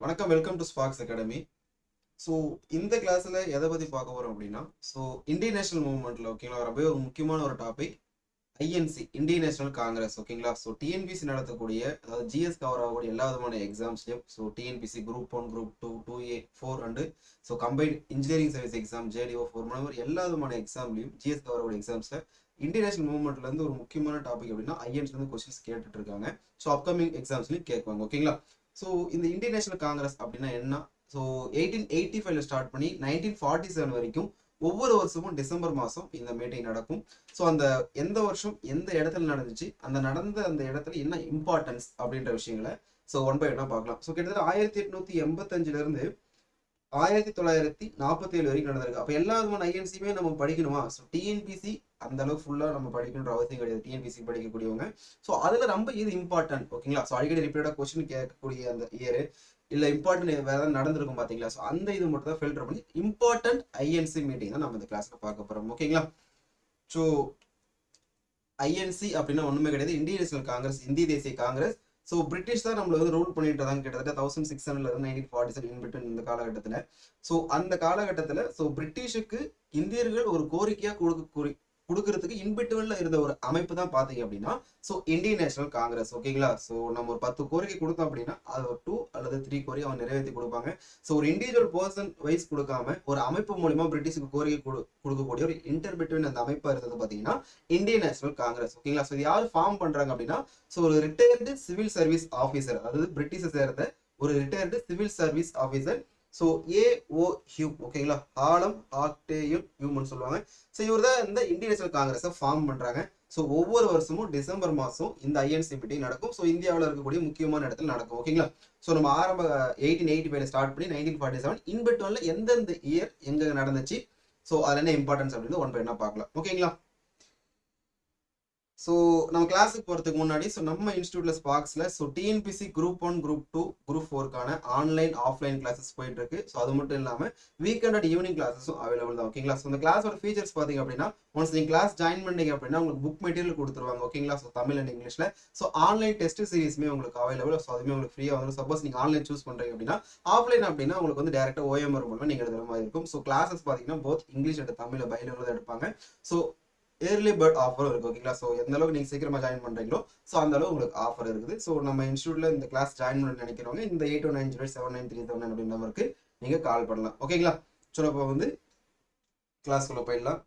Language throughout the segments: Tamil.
வணக்கம், welcome to Sparks academy. So இந்த கிளாஸ்ல எதை பத்தி பார்க்க போறோம் அப்படின்னா, இந்தியன் நேஷனல் மூவ்மெண்ட்ல ஓகேங்களா, ரொம்ப ஒரு முக்கியமான ஒரு topic INC, Indian National Congress ஓகேங்களா. டிஎன்பிசி நடத்தக்கூடிய, அதாவது ஜிஎஸ் கவர் ஆகக்கூடிய எல்லா விதமான எக்ஸாம்ஸ்லையும் TNPSC group 1, group 2, 2A, 4 and combined engineering service exam, JDO 4 மாதிரி எல்லா விதமான எக்ஸாம்லையும் ஜிஎஸ் கவர் ஆகக்கூடிய எக்ஸாம்ஸ்ல இந்தியன் நேஷனல் மூவ்மெண்ட்ல இருந்து ஒரு முக்கியமான டாபிக் அப்படின்னா ஐஎன்சி வந்து கொஸ்டின்ஸ் கேட்டுட்டு இருக்காங்க. அப்கமிங் எக்ஸாம்ஸ்லையும் கேட்குவாங்க ஓகேங்களா. இந்த இந்தியன் நேஷனல் காங்கிரஸ் அப்படின்னா என்ன? 1885 ஸ்டார்ட் பண்ணி 1947 வரைக்கும் ஒவ்வொரு வருஷமும் டிசம்பர் மாதம் இந்த மீட்டிங் நடக்கும். அந்த எந்த வருஷம் எந்த இடத்துல நடந்துச்சு, அந்த இடத்துல என்ன இம்பார்ட்டன்ஸ் அப்படின்ற விஷயங்களை ஒன் பை ஒன்னா பார்க்கலாம். கிட்டத்தட்ட 1885 இருந்து 1947 வரைக்கும் நடந்திருக்கு. அப்போ எல்லா விதமான ஐஎன்சியுமே நம்ம படிக்கணுமா? டிஎன்பிசி அந்த அளவுக்கு ஃபுல்லா நம்ம படிக்கணுன்ற அவசியம் கிடையாது. டிஎன்பிசி படிக்கக்கூடியவங்க அதுல ரொம்ப இது இம்பார்ட்டன்ட் ஓகேங்களா. அடிக்கடி ரிப்பீட்டடா கொஸ்டின் கேட்கக்கூடிய அந்த இயர் இல்ல இம்பார்ட்டன்ட் வேற ஏதாவது நடந்திருக்கும் பாத்தீங்களா. அந்த இது மட்டும் தான் ஃபில்டர் பண்ணி இம்பார்ட்டன்ட் ஐஎன்சி மீட்டிங் தான் நம்ம இந்த கிளாஸ்ல பார்க்க போறோம் ஓகேங்களா. ஐஎன்சி அப்படின்னா ஒண்ணுமே கிடையாது, இந்தியன் நேஷனல் காங்கிரஸ், இந்திய தேசிய காங்கிரஸ். பிரிட்டிஷ் தான் நம்மள வந்து ரூல் பண்ணிட்டு தான் கிட்டத்தட்ட 1600 இருந்து 1947 இன்பிட்வீன் இந்த காலகட்டத்துல. அந்த காலகட்டத்துல பிரிட்டிஷுக்கு இந்தியர்கள் ஒரு கோரிக்கையா கொடுக்கறதுக்கு இன்பிட்வீன்ல இருந்த ஒரு அமைப்பு தான் பாத்தீங்க அப்படின்னா இந்தியன் நேஷனல் காங்கிரஸ் ஓகேங்களா. நம்ம ஒரு 10 கோரிக்கை கொடுத்தோம் அப்படின்னா அது ஒரு 2 அல்லது 3 கோரிக்கை அவங்க நிறைவேற்றி கொடுப்பாங்க. ஒரு இண்டிவிஜுவல் பர்சன் வைஸ் கொடுக்காம ஒரு அமைப்பு மூலமா பிரிட்டிஷுக்கு கோரிக்கை கொடுக்கக்கூடிய ஒரு இன்டர்பிட்வீன் அந்த அமைப்பா இருந்தது பாத்தீங்கன்னா இந்தியன் நேஷனல் காங்கிரஸ் ஓகேங்களா. இது யாரு ஃபார்ம் பண்றாங்க அப்படின்னா ஒரு ரிட்டையர்டு சிவில் சர்வீஸ் ஆபீசர், அதாவது பிரிட்டிஷை சேர்ந்த ஒரு retired civil service officer. AOHU ஓகேங்களா, ஆலம் ஆக்டேயும் ஹியூமன் சொல்லுவாங்க. இவர் தான் இந்த இந்தியன் நேஷனல் காங்கிரஸை ஃபார்ம் பண்றாங்க. ஒவ்வொரு வருஷமும் டிசம்பர் மாசம் இந்த ஐஎன்சி மீட்டிங் நடக்கும். இந்தியாவில் இருக்கக்கூடிய முக்கியமான இடத்துல நடக்கும் ஓகேங்களா. நம்ம ஆரம்ப 1885 ஸ்டார்ட் பண்ணி 1947 இன்பிட்வீன்ல எந்தெந்த இயர் எங்க நடந்துச்சு, அதுல என்ன இம்பார்ட்டன்ஸ் அப்படின்னு ஒன் பை ஒன்னா பார்க்கலாம் ஓகேங்களா. நம்ம கிளாஸுக்கு போறதுக்கு முன்னாடி நம்ம இன்ஸ்டியூட்ல ஸ்பார்க்ஸ்ல டிஎன்பிசி குரூப் 1, குரூப் 2, குரூப் 4க்கான ஆன்லைன் ஆஃப்லைன் கிளாஸஸ் போயிட்டு இருக்கு. அது மட்டும் இல்லாம வீக்கெண்ட் அண்ட் ஈவினிங் கிளாஸஸும் அவைலபிள் தான் ஓகேங்களா. இந்த கிளாஸோட ஃபீச்சர்ஸ் பாத்தீங்க அப்படின்னா, ஒன்ஸ் நீங்க கிளாஸ் ஜாயின் பண்ணீங்க அப்படின்னா உங்களுக்கு புக் மெட்டீரியல் கொடுத்துருவாங்க ஓகேங்களா. தமிழ் அண்ட் இங்கிலீஷ்ல. ஆன்லைன் டெஸ்ட் சீரிஸ்மே உங்களுக்கு அவைலபிள். அதுவுமே உங்களுக்கு ஃப்ரீயா வந்து சப்போஸ் நீங்க ஆன்லைன் சூஸ் பண்றீங்க அப்படின்னா, ஆஃப்லைன் அப்படின்னா உங்களுக்கு வந்து டேரக்டா OMR மூலமா நீங்க எழுதுற மாதிரி இருக்கும். கிளாஸஸ் பாத்தீங்கன்னா போத் இங்கிலீஷ் அண்ட் தமிழ்ல பைலிங்குவலா எடுப்பாங்க. ஏர்லி பேர்ட் ஆஃபர் இருக்கு ஓகேங்களா. எந்த அளவுக்கு நீங்க சீக்கிரமா ஜாயின் பண்றீங்களோ அந்த அளவு உங்களுக்கு ஆஃபர் இருக்குது. நம்ம இன்ஸ்டியூட்ல இந்த கிளாஸ் ஜாயின் பண்ண நினைக்கிறவங்க இந்த 8290799379 அப்படின்ற நம்பருக்கு நீங்க கால் பண்ணலாம் ஓகேங்களா. இப்போ வந்து கிளாஸ்க்குள்ள போயிடலாம்.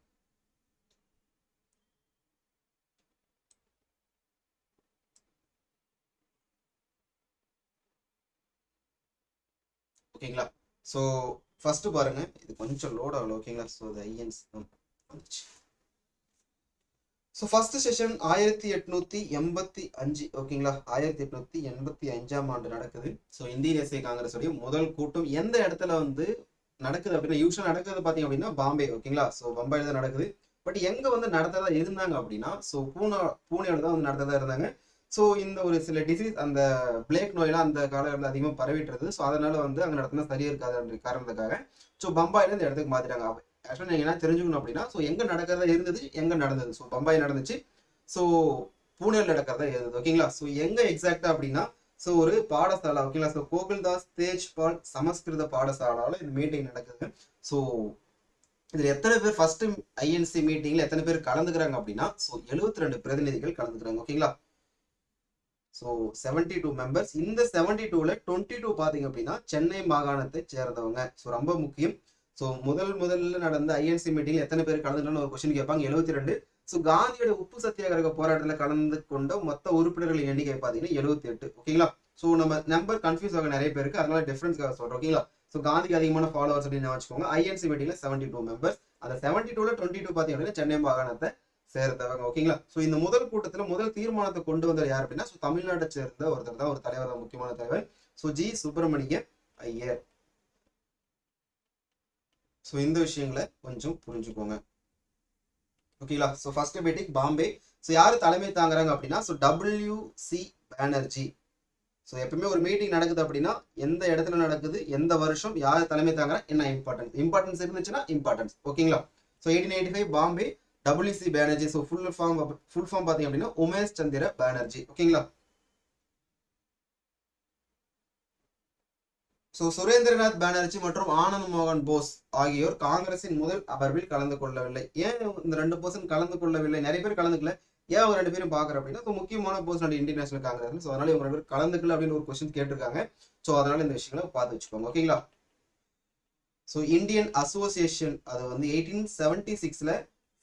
ஓகேங்களா. ஃபர்ஸ்ட் பாருங்க, இது கொஞ்சம் லோட் ஆகல ஓகேங்களா. இது ஐஎன்சி வந்துச்சு. ஃபர்ஸ்ட் செஷன் 1885 ஓகேங்களா. 1885ஆம் ஆண்டு நடக்குது. இந்திய தேசிய காங்கிரஸ் உடைய முதல் கூட்டம் எந்த இடத்துல வந்து நடக்குது அப்படின்னா, யூஸ்வலா நடக்குது பாத்தீங்க அப்படின்னா பாம்பே ஓகேங்களா. பம்பாயில தான் நடக்குது. பட் எங்க வந்து நடத்ததா இருந்தாங்க அப்படின்னா பூனேல தான் வந்து நடத்ததா இருந்தாங்க. இந்த ஒரு சில டிசீஸ், அந்த பிளேக் நோயெல்லாம் அந்த காலகட்டத்தில் அதிகமாக பரவிட்டு, அதனால வந்து அங்க நடத்தினா சரியா இருக்காது காரணத்துக்காக பம்பாயில இந்த இடத்துக்கு மாத்திட்டாங்க. ஆக்சுவலா நீங்க என்ன தெரிஞ்சுக்கணும் அப்படின்னா, எங்க நடக்கிறதா இருந்தது, எங்க நடந்தது. பம்பாய் நடந்துச்சு, பூனேல நடக்கிறதா இருந்தது ஓகேங்களா. எங்க எக்ஸாக்டா அப்படின்னா ஒரு பாடசாலை ஓகேங்களா. கோகுல்தாஸ் தேஜ்பால் சமஸ்கிருத பாடசாலால இந்த மீட்டிங் நடக்குது. இதுல எத்தனை பேர் ஃபர்ஸ்ட் ஐஎன்சி மீட்டிங்ல எத்தனை பேர் கலந்துக்கிறாங்க அப்படின்னா 72 பிரதிநிதிகள் கலந்துக்கிறாங்க ஓகேங்களா. 72 மெம்பர்ஸ். இந்த 72ல 22 பாத்தீங்க அப்படின்னா சென்னை மாகாணத்தை சேர்ந்தவங்க. ரொம்ப முக்கியம். முதல்ல நடந்த ஐஎன்சி மீட்டிங்ல எத்தனை பேர் கலந்துக்கணும்னு ஒரு கொஸ்டின் கேட்பாங்க. 72. காந்தியோட உப்பு சத்தியாகிரக போராட்டத்துல கலந்து கொண்ட மொத்த உறுப்பினர்களின் எண்ணிக்கை பாத்தீங்கன்னா 78 ஓகேங்களா. நம்ம நம்பர் கன்ஃபியூஸ் ஆக நிறைய பேருக்கு, அதனால டிஃபரன்ஸ்க்காக சொல்றோம் ஓகேங்களா. காந்திக்கு அதிகமான ஃபாலோவர்ஸ் அப்படின்னு வச்சுக்கோங்க. ஐஎன்சி மீட்டிங்ல 72 மெம்பர்ஸ். அந்த 72ல 22 பாத்தீங்க அப்படின்னா சென்னை மாகாணத்தை சேர்ந்தவங்க ஓகேங்களா. இந்த முதல் கூட்டத்துல முதல் தீர்மானத்தை கொண்டு வந்தவர் யார் அப்படின்னா தமிழ்நாட்டை சேர்ந்த ஒருத்தர் தான், ஒரு தலைவர் தான், முக்கியமான தலைவர். ஜி சுப்பிரமணிய ஐயர். இந்த விஷயங்களை கொஞ்சம் புரிஞ்சுக்கோங்க ஓகேங்களா. First meeting Bombay. யாரு தலைமை தாங்குறாங்க அப்படின்னா WC பானர்ஜி. எப்பவுமே ஒரு மீட்டிங் நடக்குது அப்படின்னா எந்த இடத்துல நடக்குது, எந்த வருஷம், யார் தலைமை தாங்குறா, என்ன இம்பார்ட்டன்ஸ் இருந்துச்சுன்னா இம்பார்ட்டன்ஸ் ஓகேங்களா. 1885 Bombay, WC Banerjee. Full form பாத்தீங்க அப்படின்னா உமேஷ் சந்திர பானர்ஜி ஓகேங்களா. ஸோ சுரேந்திரநாத் பானர்ஜி மற்றும் ஆனந்த் மோகன் போஸ் ஆகியோர் காங்கிரசின் முதல் அமர்வில் கலந்து கொள்ளவில்லை. ஏன் இந்த 2% கலந்து கொள்ளவில்லை? நிறைய பேர் கலந்துக்கல. ஏன் அவங்க 2 பேரும் பாக்குற அப்படின்னா, முக்கியமான post Indian National Congress. So அதனால இவங்க 2 பேர் கலந்துக்கல அப்படின்னு ஒரு கொஸ்டின் கேட்டிருக்காங்க. ஸோ அதனால இந்த விஷயங்களை பார்த்து வச்சுக்கோங்க. ஓகேங்களா? ஸோ இந்தியன் அசோசியேஷன் அது 1876ல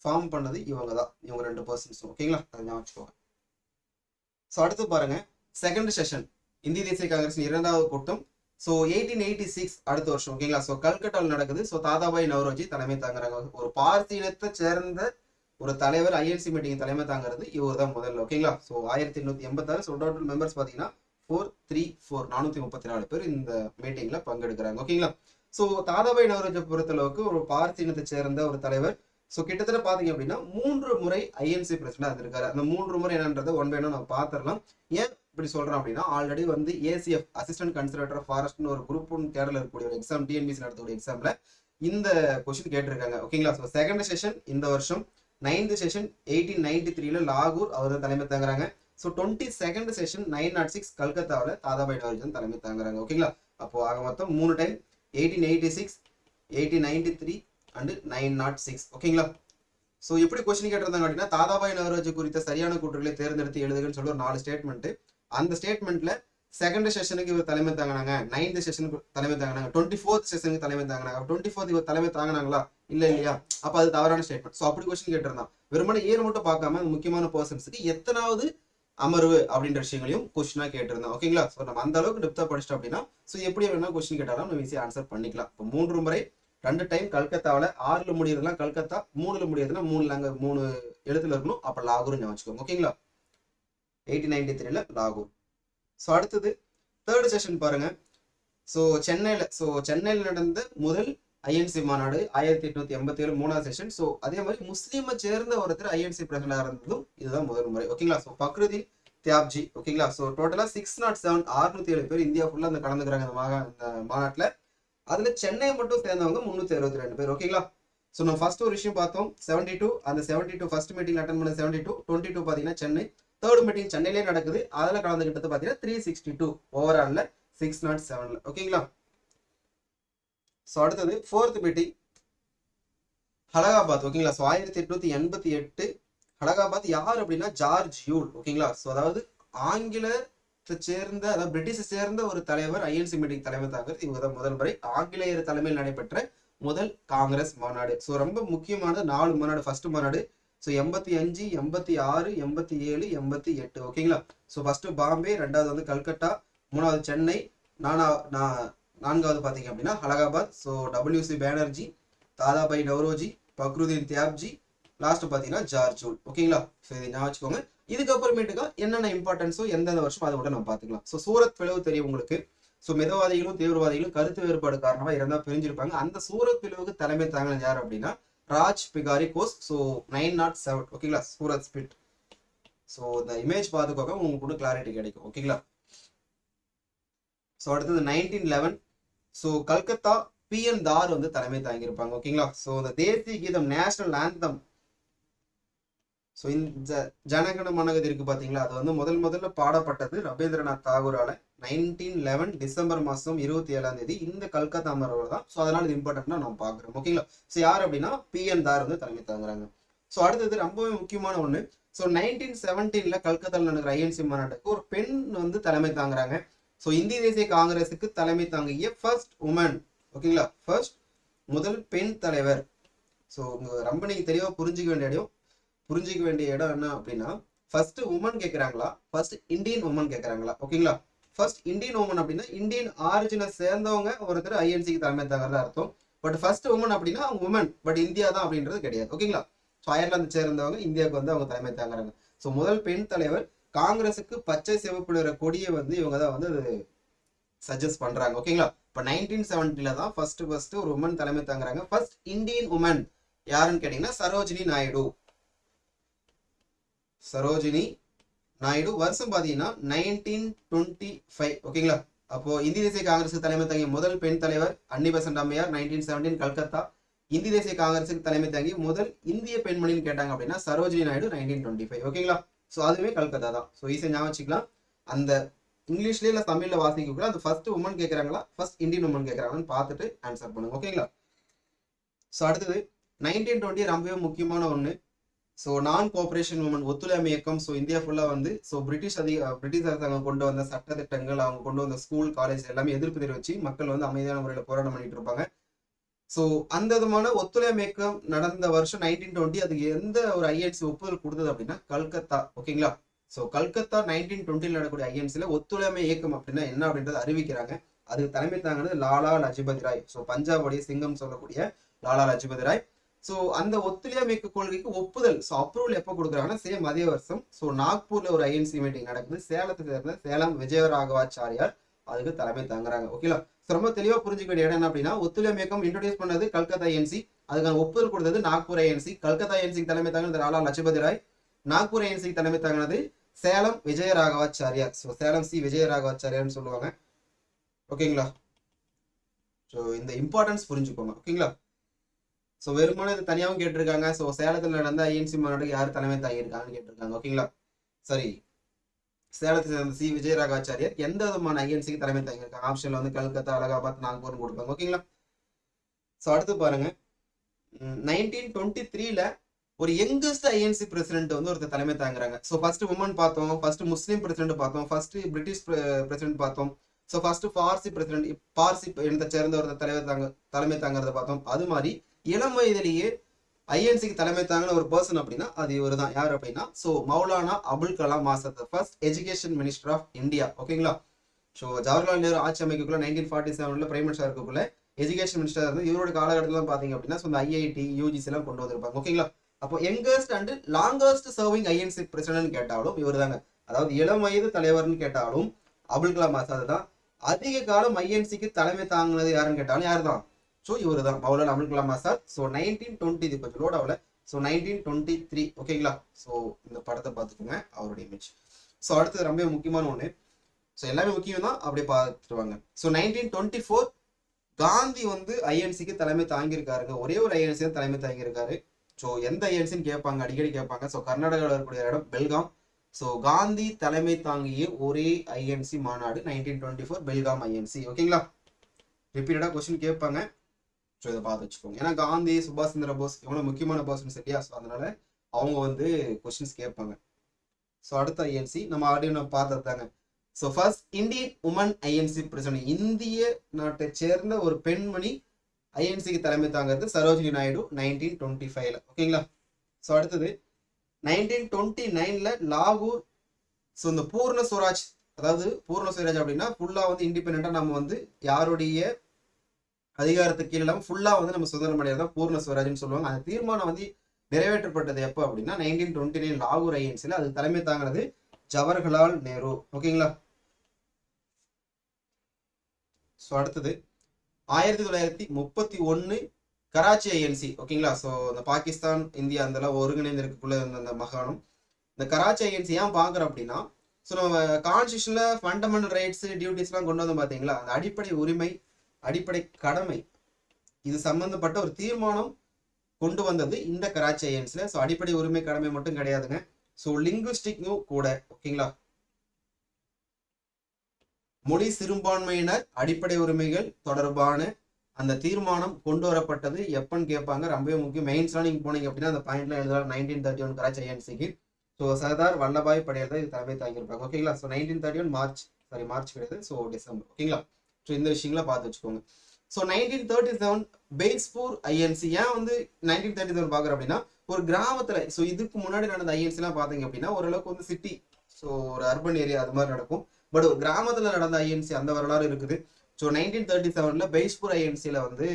ஃபார்ம் பண்ணது இவங்க தான், இவங்க 2 பர்சன்ஸ். ஓகேங்களா? அதை ஞாபகம் வச்சுக்கோங்க. ஸோ அடுத்து பாருங்க, செகண்ட் செஷன் இந்திய தேசிய காங்கிரஸின் 2வது கூட்டம். ஸோ 1886 அடுத்த வருஷம். ஓகேங்களா? ஸோ கல்கட்டாவில் நடக்குது. ஸோ தாதாபாய் நவ்ரோஜி தலைமை தாங்குறாங்க. ஒரு பார்சி இனத்தை சேர்ந்த ஒரு தலைவர் ஐஎன்சி மீட்டிங் தலைமை தாங்கிறது இவர் தான் முதல்ல. ஓகேங்களா? ஸோ 1886. ஸோ டோட்டல் மெம்பர்ஸ் பார்த்தீங்கன்னா 434 பேர் இந்த மீட்டிங்ல பங்கெடுக்கிறாங்க. ஓகேங்களா? ஸோ தாதாபாய் நவ்ரோஜை பொறுத்தளவுக்கு ஒரு பார்சி இனத்தை சேர்ந்த ஒரு தலைவர். ஸோ கிட்டத்தட்ட பாத்தீங்க அப்படின்னா 3 முறை ஐஎன்சி பிரசிடண்டா இருந்திருக்காரு. அந்த 3 முறை என்னன்றதை ஒன் பை ஒன் நம்ம பாத்திரலாம். ஏன் இப்படி சொல்றோம் அப்படின்னா, already ACF assistant conservator of ஃபாரஸ்ட்னு ஒரு குரூப் 1 கேடர்ல இருக்கக்கூடிய ஒரு எக்ஸாம், டிஎன்பிசி நடத்தக்கூடிய எக்ஸாம்ல இந்த கொஸ்டின் கேட்டிருக்காங்க. ஓகேங்களா? ஸோ செகண்ட் செஷன் இந்த வருஷம், 9th செஷன் 1893ல லாகூர் அவர் தான் தலைமை தாங்குறாங்க. ஸோ 22nd செஷன் 906 கல்கத்தாவில் தாதாபாய் நவ்ரோஜி தலைமை தாங்குறாங்க. ஓகேங்களா? அப்போ ஆக மொத்தம் 3 டைம், 1886, 1893 அண்ட் 906. ஓகேங்களா? ஸோ எப்படி கொஸ்டின் கேட்டிருந்தாங்க அப்படின்னா, தாதாபாய் நவ்ரோஜி குறித்த சரியான கூற்றுகளை தேர்ந்தெடுத்து எழுதுகன்னு சொல்லி ஒரு 4 ஸ்டேட்மெண்ட். அந்த ஸ்டேட்மெண்ட்ல செகண்ட் செஷனுக்கு இவர் தலைமை தாங்கினாங்க, 9th செஷனுக்கு தலைமை தாங்கினாங்க, 24th செஷனுக்கு தலைமை தாங்கினாங்க. 24th இவர் தலைமை தாங்கினாங்களா? இல்லையா? அப்ப அது தவறான ஸ்டேட்மெண்ட். ஸோ அப்படி கொஸ்டின் கேட்டிருந்தான். வெறுமனே ஏர் மட்டும் பார்க்காம முக்கியமான பர்சன்ஸுக்கு எத்தனாவது அமர்வு அப்படின்ற விஷயங்களையும் கொஸ்டினா கேட்டிருந்தோம். ஓகேங்களா? ஸோ நம்ம அந்த அளவுக்கு டெப்தா படிச்சிட்டோம் அப்படின்னா, ஸோ எப்படி வேணா கொஸ்டின் கேட்டாலும் நம்ம ஈஸியாக ஆன்சர் பண்ணிக்கலாம். இப்போ 3 முறை 2 டைம் கல்கத்தாவில், 6ல் முடியறதுலாம் கல்கத்தா, 3ல் முடியறதுனா 3 எழுத்துல இருக்கணும். அப்ப லாகூர் ஞாபகம் வச்சுக்கோங்க. ஓகேங்களா? 1893ல லாகூர். ஸோ அடுத்தது தேர்ட் செஷன் பாருங்க. ஸோ சென்னையில் நடந்த முதல் ஐஎன்சி மாநாடு 1887 3வது செஷன். ஸோ அதே மாதிரி முஸ்லீமை சேர்ந்த ஒருத்தர் ஐஎன்சி பிரசிடண்டா இருந்ததும் இதுதான் முதல் முறை. ஓகேங்களா? ஸோ பக்ருதீன் தியாப்ஜி. ஓகேங்களா? ஸோ டோட்டலா 607 607 பேர் இந்தியா ஃபுல்லா அந்த கலந்துக்கிறாங்க இந்த மாநாட்டில். அதுல சென்னை மட்டும் சேர்ந்தவங்க 362 பேர். ஓகேங்களா? ஸோ நம்ம ஃபர்ஸ்ட் ஒரு விஷயம் பார்த்தோம், 72. அந்த 72 ஃபர்ஸ்ட் மீட்டிங் அட்டன் பண்ண 72, 22 பார்த்தீங்கன்னா சென்னை. தேர்ட் மீட்டிங் சென்னையிலே நடக்குது. அதில் கலந்துக்கிட்டது பார்த்தீங்கன்னா 362, ஓவரால்ல 607. ஓகேங்களா? ஸோ அடுத்தது ஃபோர்த் மீட்டிங் அலகாபாத். ஓகேங்களா? ஸோ 1888 அலகாபாத். யார் அப்படின்னா ஜார்ஜ் யூல். ஓகேங்களா? ஸோ அதாவது ஆங்கிலத்தை சேர்ந்த, அதாவது பிரிட்டிஷை சேர்ந்த ஒரு தலைவர் ஐஎன்சி மீட்டிங் தலைமை தாங்கிறது இவங்க தான் முதல் முறை. ஆங்கிலேயர் தலைமையில் நடைபெற்ற முதல் காங்கிரஸ் மாநாடு. ஸோ ரொம்ப முக்கியமான 4 மாநாடு. ஃபர்ஸ்ட் மாநாடு ஸோ 85, 86, 87, 88. ஓகேங்களா? ஸோ ஃபர்ஸ்ட் பாம்பே, 2வது கல்கட்டா, 3வது சென்னை, 4வது பார்த்தீங்க அப்படின்னா Allahabad. So W C Banerjee, Dadabhai Naoroji, Badruddin Tyabji, last பார்த்தீங்கன்னா ஜார்ஜ் யூல். ஓகேங்களா? ஸோ இதை ஞாபகம் வச்சுக்கோங்க. இதுக்கப்புறமேட்டுக்கா என்னென்ன இம்பார்ட்டன்ஸோ எந்தெந்த வருஷம் அதை கூட நம்ம பார்த்துக்கலாம். ஸோ சூரத் பிளவு தெரியும் உங்களுக்கு. ஸோ மிதவாதிகளும் தீவிரவாதிகளும் கருத்து வேறுபாடு காரணமாக இருந்தா பிரிஞ்சிருப்பாங்க. அந்த சூரத் பிளவுக்கு தலைமை தாங்கினது யார் அப்படின்னா ராஜ் பிகாரி கோஸ். ஸோ 907. ஓகேங்களா? சூரத் ஸ்பிட். ஸோ இந்த இமேஜ் பார்த்துக்கோங்க, உங்களுக்கு கூட கிளாரிட்டி கிடைக்கும். ஓகேங்களா? ஸோ அடுத்தது 1911. ஸோ கல்கத்தா பிஎன் தார் தலைமை தாங்கியிருப்பாங்க. ஓகேங்களா? ஸோ இந்த தேசிய கீதம் நேஷனல் ஆந்தம், ஸோ இந்த ஜனகண மனகதி இருக்கு பாத்தீங்களா, அது முதல்ல பாடப்பட்டது ரவீந்திரநாத் தாகூரால 1911 டிசம்பர் மாசம் 27ஆம் தேதி இந்த கல்கத்தா அமர்வு தான். ஸோ அதனால இது இம்பார்ட்டன்ட்னா நம்ம பாக்குறோம். ஓகேங்களா? ஸோ யார் அப்படின்னா பிஎன் தார் தலைமை தாங்குறாங்க. ஸோ அடுத்தது ரொம்பவே முக்கியமான ஒண்ணு. ஸோ 1917ல கல்கத்தாவில் நடக்கிற ஐஎன்சி மாநாட்டுக்கு ஒரு பெண் தலைமை தாங்குறாங்க. ஸோ இந்திய தேசிய காங்கிரஸுக்கு தலைமை தாங்கிய ஃபர்ஸ்ட் உமன். ஓகேங்களா? ஃபர்ஸ்ட் முதல் பெண் தலைவர். ஸோ ரொம்ப நீங்க தெளிவா புரிஞ்சிக்க வேண்டிய இடம் என்ன அப்படின்னா, ஃபர்ஸ்ட் உமன் கேட்கறாங்களா, ஃபர்ஸ்ட் இந்தியன் உமன் கேட்கறாங்களா? ஓகேங்களா? ஃபர்ஸ்ட் இந்தியன் உமன் அப்படின்னா இந்தியன் ஆரிஜினை சேர்ந்தவங்க ஒருத்தர் ஐஎன்சிக்கு தலைமை தாங்கிறதா அர்த்தம். பட் ஃபர்ஸ்ட் உமன் அப்படின்னா அவங்க உமன், பட் இந்தியா தான் அப்படின்றது கிடையாது. ஓகேங்களா? ஸோ அயர்லாந்து சேர்ந்தவங்க இந்தியாவுக்கு அவங்க தலைமை தாங்குறாங்க. ஸோ முதல் பெண் தலைவர். காங்கிரஸுக்கு பச்சை சிவப்பு நிற கொடியை இவங்க தான் சஜஸ்ட் பண்றாங்க. ஓகேங்களா? இப்போ 1970ல தான் ஃபர்ஸ்ட் ஒரு உமன் தலைமை தாங்குறாங்க. ஃபர்ஸ்ட் இந்தியன் உமன் யாருன்னு கேட்டீங்கன்னா சரோஜினி நாயுடு. வருஷம் பாத்தீங்கன்னா 1925. ஓகேங்களா? அப்போ இந்திய தேசிய காங்கிரஸுக்கு தலைமை தாங்கிய முதல் பெண் தலைவர் அன்னி பெசன்ட் அம்மையார் 1917 கல்கத்தா. இந்திய தேசிய காங்கிரஸுக்கு தலைமை தாங்கிய முதல் இந்திய பெண்மணின்னு கேட்டாங்க அப்படின்னா சரோஜினி நாயுடு 1925. ஓகேங்களா? ஸோ அதுவே கல்கத்தா தான். ஸோ ஈஸியாக ஞாபகம் வச்சுக்கலாம். அந்த இங்கிலீஷ்லயே இல்ல தமிழ்ல வாசிக்க அது ஃபர்ஸ்ட் உமன் கேட்கறாங்களா ஃபர்ஸ்ட் இந்தியன் உமன் கேட்கறாங்கன்னு பார்த்துட்டு ஆன்சர் பண்ணுங்க. ஓகேங்களா? ஸோ அடுத்தது 1920 ரொம்பவே முக்கியமான ஒன்று. ஸோ நான் கோஆபரேஷன் உமன் ஒத்துழையாமை இயக்கம். ஸோ இந்தியா ஃபுல்லா வந்து ஸோ பிரிட்டிஷ் அரசாங்கம் கொண்டு வந்த சட்ட திட்டங்கள், அவங்க கொண்டு வந்த ஸ்கூல் காலேஜ் எல்லாமே எதிர்ப்பு தெரிவிச்சு மக்கள் வந்து அமைதியான முறையில் போராட்டம் பண்ணிட்டு இருப்பாங்க. ஸோ அந்த விதமான ஒத்துழையாமை இயக்கம் நடந்த வருஷம் 1920. அதுக்கு எந்த ஒரு ஐஎன்சி ஒப்புதல் கொடுத்தது அப்படின்னா கல்கத்தா. ஓகேங்களா? ஸோ கல்கத்தா 1920 நடக்கக்கூடிய ஐஎன்சில ஒத்துழையாமை இயக்கம் அப்படின்னா என்ன அப்படின்றத அறிவிக்கிறாங்க. அதுக்கு தலைமை தாங்கினது லாலா லஜபதி ராய். ஸோ பஞ்சாபுடைய சிங்கம் சொல்லக்கூடிய லாலா லஜபதி ராய். ஸோ அந்த ஒத்துழையாமை இயக்க கொள்கைக்கு ஒப்புதல் அப்ரூவல் எப்போ கொடுக்குறாங்கன்னா சேம் அதே வருஷம். ஸோ நாக்பூர்ல ஒரு ஐஎன்சி மீட்டிங் நடக்குது. சேலத்தை சேர்ந்த சேலம் விஜயராகவாச்சாரியார் அதுக்கு தலைமை தாங்குறாங்க. ஓகேங்களா? ரொம்ப தெளிவா புரிஞ்சுக்க வேண்டிய இடம் என்ன அப்படின்னா ஒத்துழையாமை இயக்கம் இன்ட்ரோடியூஸ் பண்ணது கல்கத்தா ஐஎன்சி, அதுக்கான ஒப்புதல் கொடுத்தது நாக்பூர் ஐஎன்சி. கல்கத்தா ஐஎன்சிக்கு தலைமை தாங்கினது லாலா லஜபதி ராய். நாக்பூர் ஐஎன்சிக்கு தலைமை தாங்கினது சேலம் விஜயராகவாச்சாரியார். ஸோ சேலம் சி விஜயராகவாச்சாரியார்னு சொல்லுவாங்க. ஓகேங்களா? ஸோ இந்த இம்பார்ட்டன்ஸ் புரிஞ்சுக்கோங்க. ஓகேங்களா? ஸோ வெறுமனே இது தனியாகவும் கேட்டிருக்காங்க. ஸோ சேலத்தில் நடந்த ஐஎன்சி மாநாட்டுக்கு யார் தலைமை தாங்கியிருக்காங்கன்னு கேட்டிருக்காங்க. ஓகேங்களா? சரி, சேலத்தை சேர்ந்த சி விஜயராகவாச்சாரியார் எந்த விதமான ஐஎன்சிக்கு தலைமை தாங்கியிருக்காங்க? ஆப்ஷன்ல வந்து கல்கத்தா, அலகாபாத், நாக்பூர் கொடுப்பாங்க. ஓகேங்களா? ஸோ அடுத்து பாருங்க, 1923 ஒரு யங்கஸ்ட் ஐஎன்சி பிரசிடென்ட் வந்து ஒருத்தர் தலைமை தாங்குறாங்க. ஸோ ஃபர்ஸ்ட் உமன் பார்த்தோம், ஃபர்ஸ்ட் முஸ்லீம் பிரசிடென்ட் பார்த்தோம், ஃபர்ஸ்ட் பிரிட்டிஷ் பிரசிடென்ட் பார்த்தோம். So first Parsi president, Parsi இனத்தை சேர்ந்த ஒருத்தர் தலைமை தாங்கிறத பார்த்தோம். அது மாதிரி இளம் வயதிலேயே ஐஎன்சிக்கு தலைமை தாங்கின ஒரு பர்சன் அப்படின்னா அது இவர் தான். யார் அப்படின்னா so Maulana Abul Kalam Azad, first education minister of India. ஓகேங்களா? ஸோ ஜவஹர்லால் நேரு ஆட்சி அமைக்கக்குள்ள 1947 பிரைம் மினிஸ்டர் இருக்கக்குள்ள எஜுகேஷன் மினிஸ்டர் இருந்து இவரோட காலகட்டத்தில் பார்த்தீங்க அப்படின்னா ஸோ இந்த ஐஐடி யூஜிசி எல்லாம் கொண்டு வந்திருப்பாங்க. ஓகேங்களா? அப்போ youngest and longest serving INC president கேட்டாலும் இவர் தாங்க. அதாவது இளம் வயது தலைவர்னு கேட்டாலும் அபுல் கலாம் ஆசாத் தான். அதிக காலம் ஐஎன்சிக்கு தலைமை தாங்கினது யாருன்னு கேட்டாலும் யார் தான்? ஸோ இவர் தான் மௌலானா அபுல் கலாம் ஆசாத். ஸோ 1920 கொஞ்சம் லோட் ஆகல. ஸோ 1923. ஓகேங்களா? ஸோ இந்த படத்தை பார்த்துக்கோங்க, அவருடைய இமேஜ். ஸோ அடுத்தது ரொம்ப முக்கியமான ஒன்று. ஸோ எல்லாமே முக்கியம் தான், அப்படியே பார்த்துருவாங்க. ஸோ 1924 காந்தி வந்து ஐஎன்சிக்கு தலைமை தாங்கியிருக்காருங்க. ஒரே ஒரு ஐஎன்சி தான் தலைமை தாங்கியிருக்காரு. ஸோ எந்த ஐஎன்சின்னு கேட்பாங்க, அடிக்கடி கேட்பாங்க. ஸோ கர்நாடகாவில் இருக்கக்கூடிய இடம் பெல்காம். ஸோ காந்தி தலைமை தாங்கிய ஒரே ஐஎன்சி மாநாடு 1924 பெல்காம் ஐஎன்சி. ஓகேங்களா? ரிப்பீட்டடா கொஸ்டின் கேட்பாங்க. ஸோ இதை பார்த்து வச்சுக்கோங்க. ஏன்னா காந்தி, சுபாஷ் சந்திர போஸ் எவ்வளோ முக்கியமான பர்சன்ஸ் இல்லையா? ஸோ அதனால அவங்க வந்து கொஸ்டின்ஸ் கேட்பாங்க. ஸோ அடுத்த ஐஎன்சி நம்ம ஆல்ரெடி பார்த்தது தாங்க. So first Indian woman INC president, இந்திய நாட்டை சேர்ந்த ஒரு பெண்மணி ஐஎன்சிக்கு தலைமை தாங்கிறது சரோஜினி நாயுடு 1925. ஓகேங்களா? ஸோ அடுத்தது 1929 லாகூர். ஸோ இந்த பூர்ண சுவராஜ், அதாவது பூர்ண சுவராஜ் அப்படின்னா ஃபுல்லா வந்து இண்டிபெண்டா நம்ம வந்து யாருடைய அதிகாரத்துக்கு கீழே ஃபுல்லா வந்து நம்ம சுதந்திரம் அடையாதான் பூர்ண சுவராஜ்னு சொல்லுவாங்க. அந்த தீர்மானம் வந்து நிறைவேற்றப்பட்டது எப்போ அப்படின்னா 1929 லாகூர் ஐஎன்சில. அது தலைமை தாங்கிறது ஜவஹர்லால் நேரு. ஓகேங்களா? ஸோ அடுத்தது 1931 கராச்சி ஐஎன்சி. ஓகேங்களா? ஸோ இந்த பாகிஸ்தான், இந்தியா அதெல்லாம் ஒருங்கிணைந்து இருக்கக்குள்ள அந்த மாகாணம். இந்த கராச்சி ஐஎன்சி ஏன் பார்க்குறோம் அப்படின்னா ஸோ நம்ம கான்ஸ்டியூஷன்ல ஃபண்டமெண்டல் ரைட்ஸ், டியூட்டிஸ்லாம் கொண்டு வந்தோம் பார்த்தீங்களா? அந்த அடிப்படை உரிமை, அடிப்படை கடமை, இது சம்பந்தப்பட்ட ஒரு தீர்மானம் கொண்டு வந்தது இந்த கராச்சி ஐஎன்சில. ஸோ அடிப்படை உரிமை கடமை மட்டும் கிடையாதுங்க. ஸோ லிங்குஸ்டிக்கும் கூட. ஓகேங்களா? மொழி சிறுபான்மையினர் அடிப்படை உரிமைகள் தொடர்பான அந்த தீர்மானம் கொண்டு வரப்பட்டது எப்பன்னு கேட்பாங்க. ரொம்பவே முக்கியம். மெயின்ஸ்லாம் நீங்க போனீங்க அப்படின்னா அந்த பாயிண்ட்லாம் எழுதலாம். 1931 கராச்சி ஐஎன்சிக்கு. ஸோ சர்தார் வல்லபாய் படேல் தான் இது தலைமை தாங்கியிருப்பாங்க. ஓகேங்களா? ஸோ 1931 மார்ச் கிடையாது, ஸோ டிசம்பர். ஓகேங்களா? ஸோ இந்த விஷயங்களை பார்த்து வச்சுக்கோங்க. So 1937 Faizpur INC. ஏன் வந்து 1937 பார்க்குறோம் அப்படின்னா ஒரு கிராமத்துல, ஸோ இதுக்கு முன்னாடி நடந்த ஐஎன்சிலாம் பார்த்தீங்க அப்படின்னா ஓரளவுக்கு வந்து சிட்டி, ஸோ ஒரு அர்பன் ஏரியா அது மாதிரி நடக்கும். பட் ஒரு கிராமத்துல நடந்த ஐஎன்சி அந்த வரலாறு இருக்குது. ஸோ 1937 பெய்ஸ்பூர் ஐஎன்சில வந்து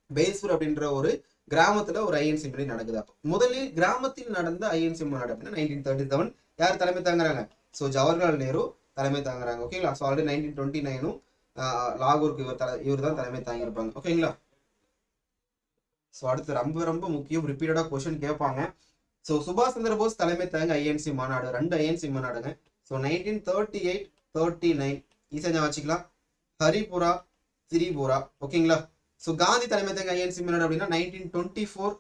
பெய்ஸ்பூர் அப்படின்ற ஒரு கிராமத்துல ஒரு ஐஎன்சி மீட்டிங் நடக்குது. அப்போ முதலில் கிராமத்தில் நடந்த ஐஎன்சி மாநாடு அப்படின்னா 1937 யார் தலைமை தாங்குறாங்க? ஸோ ஜவஹர்லால் நேரு தலைமை தாங்குறாங்க. ஓகேங்களா? ஸோ ஆல்ரெடி 1929 லாகூருக்கு இவர் தான் தலைமை தாங்கியிருப்பாங்க. ஓகேங்களா? ஸோ அடுத்து ரொம்ப முக்கியம், ரிப்பீட்டடா கொஸ்டின் கேட்பாங்க. ஸோ சுபாஷ் சந்திர போஸ் தலைமை தாங்க ஐஎன்சி மாநாடு, 2 ஐஎன்சி மாநாடுங்க. ஸோ 1938, 39 ஈஸியா வச்சுக்கலாம். ஹரிபுரா, திரிபுரா. ஓகேங்களா? ஸோ காந்தி தலைமை தாங்க ஐஎன்சி மாநாடு அப்படின்னா 1924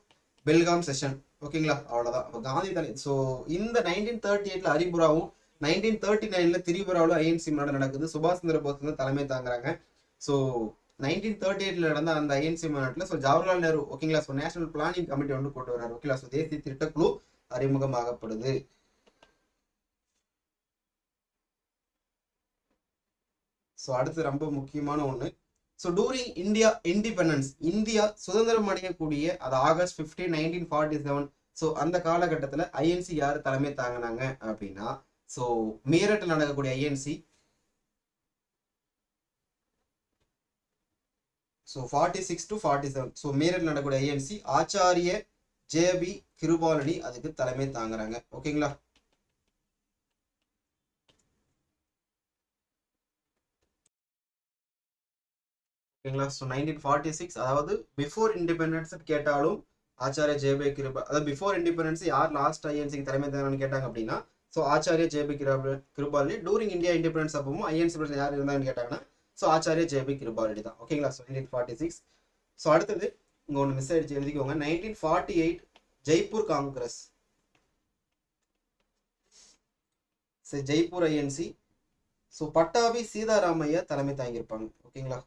பெல்காம் செஷன். ஓகேங்களா? அவ்வளவுதான். காந்தி ஸோ இந்த 1938 ஹரிபுராவும் 1939ல திரிபுராவில் ஐஎன்சி மாநாடு நடக்குது. சுபாஷ் சந்திர போஸ் வந்து தலைமை தாங்குறாங்க. ஸோ 1938ல நடந்த அந்த ஐஎன்சி மாநாட்டில் ஸோ ஜவஹர்லால் நேரு ஓகேங்களா, ஸோ நேஷனல் பிளானிங் கமிட்டி வந்து கொண்டு வர்றாரு ஓகேங்களா, ஸோ தேசிய திட்டக்குழு அறிமுகமாகப்படுது. ஸோ அடுத்து ரொம்ப முக்கியமான ஒன்று. So during India independence, India சுதந்திரம் அடையக்கூடிய அது ஆகஸ்ட் 15, 1947. ஸோ அந்த காலகட்டத்தில் ஐஎன்சி யார் தலைமை தாங்கினாங்க அப்படின்னா, ஸோ மீரட்டில் நடக்கக்கூடிய ஐஎன்சி ஸோ 46 to 47. ஸோ மீரட்டில் நடக்கக்கூடிய ஐஎன்சி ஆச்சாரிய ஜேபி கிருபாலனி அதுக்கு தலைமை தாங்குறாங்க ஓகேங்களா. ஓகேங்களா, ஸோ 1946 அதாவது பிஃபோர் இண்டிபெண்டன்ஸ் கேட்டாலும் ஆச்சாரிய ஜேபி கிருபா, அதாவது பிஃபோர் இண்டிபெண்டன்ஸ் யார் லாஸ்ட் ஐஎன்சிக்கு தலைமை தாங்கன்னு கேட்டாங்க அப்படின்னா, so Acharya JB Kripalani. During India independence அப்பவும் ஐஎன்சி பிரசிடன்ட் யார் இருந்தாங்கன்னு கேட்டாங்கன்னா, ஸோ ஆச்சாரிய ஜேபி கிருபாலனி தான் ஓகேங்களா. ஸோ 1946. ஸோ அடுத்தது இங்கே ஒன்று மிஸ் ஆயிடுச்சு, எழுதிக்கோங்க. 1948 ஜெய்ப்பூர் காங்கிரஸ், ஜெய்ப்பூர் ஐஎன்சி. ஸோ பட்டாபி சீதாராமையா தலைமை தாங்கியிருப்பாங்க ஓகேங்களா.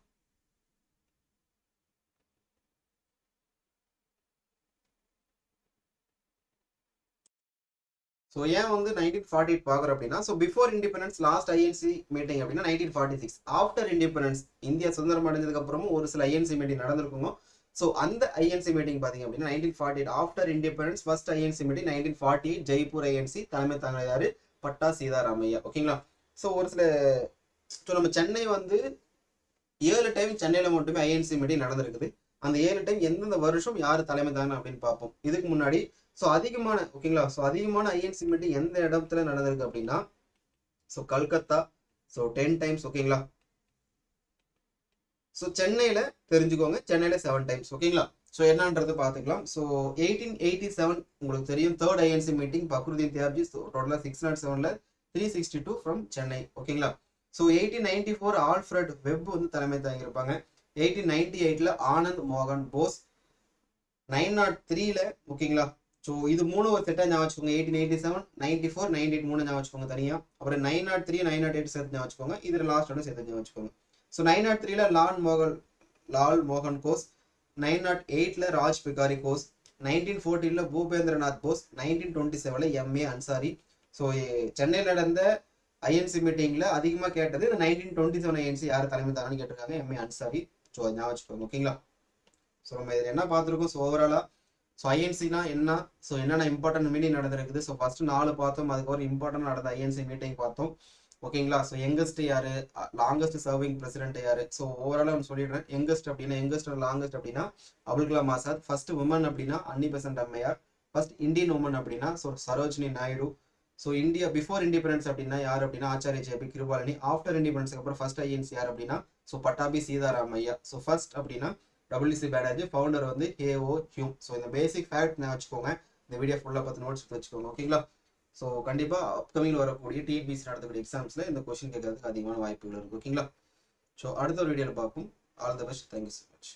ஸோ ஏன் வந்து 1948 பார்க்குறோம் அப்படின்னா, so before independence last INC meeting அப்படின்னா 1946. ஆஃப்டர் இண்டிபெண்டன்ஸ் இந்தியா சுதந்திரம் அடைஞ்சதுக்கு அப்புறமும் ஒரு சில ஐஎன்சி மீட்டிங் நடந்திருக்குங்க. ஸோ அந்த ஐஎன்சி மீட்டிங் பார்த்தீங்க அப்படின்னா 1948 after independence first INC meeting 1948 Jaipur INC தலைமை தாங்க யாரு, பட்டா சீதாராமையா ஓகேங்களா. ஸோ ஒரு சில ஸோ நம்ம சென்னை வந்து 7 டைம் சென்னையில் மட்டுமே ஐஎன்சி மீட்டிங் நடந்திருக்குது. அந்த 7 டைம் எந்தெந்த வருஷம் யார் தலைமை தாங்க அப்படின்னு பார்ப்போம். இதுக்கு முன்னாடி ஸோ அதிகமான ஓகேங்களா, ஸோ அதிகமான ஐஎன்சி மீட்டிங் எந்த இடத்துல நடந்திருக்கு அப்படின்னா, ஸோ கல்கத்தா ஸோ 10 டைம்ஸ் ஓகேங்களா. ஸோ சென்னையில் தெரிஞ்சுக்கோங்க, சென்னையில் 7 டைம்ஸ் ஓகேங்களா. ஸோ என்னன்றது பார்த்துக்கலாம். ஸோ 1887 உங்களுக்கு தெரியும் third INC meeting Badruddin Tyabji. So டோட்டலாக 607ல் 362 ஃப்ரம் சென்னை ஓகேங்களா. ஸோ 1894 ஆல்ஃப்ரட் வெப் வந்து தலைமை தாங்கியிருப்பாங்க. 1898ல் ஆனந்த் மோகன் போஸ். 903ல் ஓகேங்களா. ஸோ இது மூணு ஒரு செட்டாக ஞாபகம் வச்சுக்கோங்க. 1887, 94, 98 மூணு ஞாபகம் வச்சுக்கோங்க தனியாக. அப்புறம் 903, 908 சேர்த்து ஞாபகம் வச்சுக்கோங்க. இதில் லாஸ்ட் ஒன்று சேர்த்து ஞாபகம் வச்சுக்கோங்க. ஸோ 903ல் லால் மோகன் கோஸ். 908ல் ராஜ் பிகாரி கோஸ். 1914ல் பூபேந்திரநாத் போஸ். 1927ல் எம்ஏ அன்சாரி. ஸோ சென்னையில் நடந்த ஐஎன்சி மீட்டிங்கில் அதிகமாக கேட்டது இந்த 1927 ஐஎன்சி யார் தலைமை தாங்கன்னு கேட்டிருக்காங்க, எம்ஏ அன்சாரி. ஸோ ஞாபகம் வச்சுக்கோங்க ஓகேங்களா. ஸோ நம்ம இதில் என்ன பார்த்துருக்கோம், ஸோ ஓவராலாக ஸோ ஐஎன்சினா என்ன, ஸோ என்னென்ன இம்பார்ட்டன்ட் மீட்டிங் நடந்திருக்குது. ஸோ ஃபர்ஸ்ட் 4 பார்த்தோம், அதுக்கப்புறம் இம்பார்ட்டன்ட் நடந்த ஐஎன்சி மீட்டிங் பார்த்தோம் ஓகேங்களா. ஸோ யங்கஸ்ட் யாரு, லாங்கஸ்ட் சர்விங் பிரசிடென்ட் யாரு. ஸோ ஓவராலாக ஒன்று சொல்லிடுறேன். யங்கஸ்ட் அப்படின்னா யங்கஸ்ட் லாங்கஸ்ட் அப்படின்னா அபுல் கலாம் ஆசாத். ஃபர்ஸ்ட் உமன் அப்படின்னா அன்னி பெசன்ட் அம்மையார். ஃபர்ஸ்ட் இந்தியன் உமன் அப்படின்னா so Sarojini Naidu. So India before independence அப்படின்னா யார் அப்படின்னா ஆச்சாரிய ஜேபி கிருபாலனி. ஆஃப்டர் இண்டிபெண்டன்ஸ்க்கு அப்புறம் ஃபர்ஸ்ட் ஐஎன்சி யார் அப்படின்னா so Pattabi Sitaramayya. So first அப்படின்னா WC பேனர்ஜி, ஃபவுண்டர் வந்து ஏஓ ஹியூம். ஸோ இந்த பேசிக் ஃபேக்ட் நான் வச்சுக்கோங்க. இந்த வீடியோ ஃபுல்லாக பார்த்து நோட்ஸ் வச்சுக்கோங்க ஓகேங்களா. ஸோ கண்டிப்பாக அப்கமிங் வரக்கூடிய டிஎன்பிசி நடத்தக்கூடிய எக்ஸாம்ஸில் இந்த கொஸ்டின் கேட்கறதுக்கு அதிகமான வாய்ப்புகள் இருக்குது ஓகேங்களா. ஸோ அடுத்த ஒரு வீடியோவில் பார்ப்போம். All the best, thank you so much.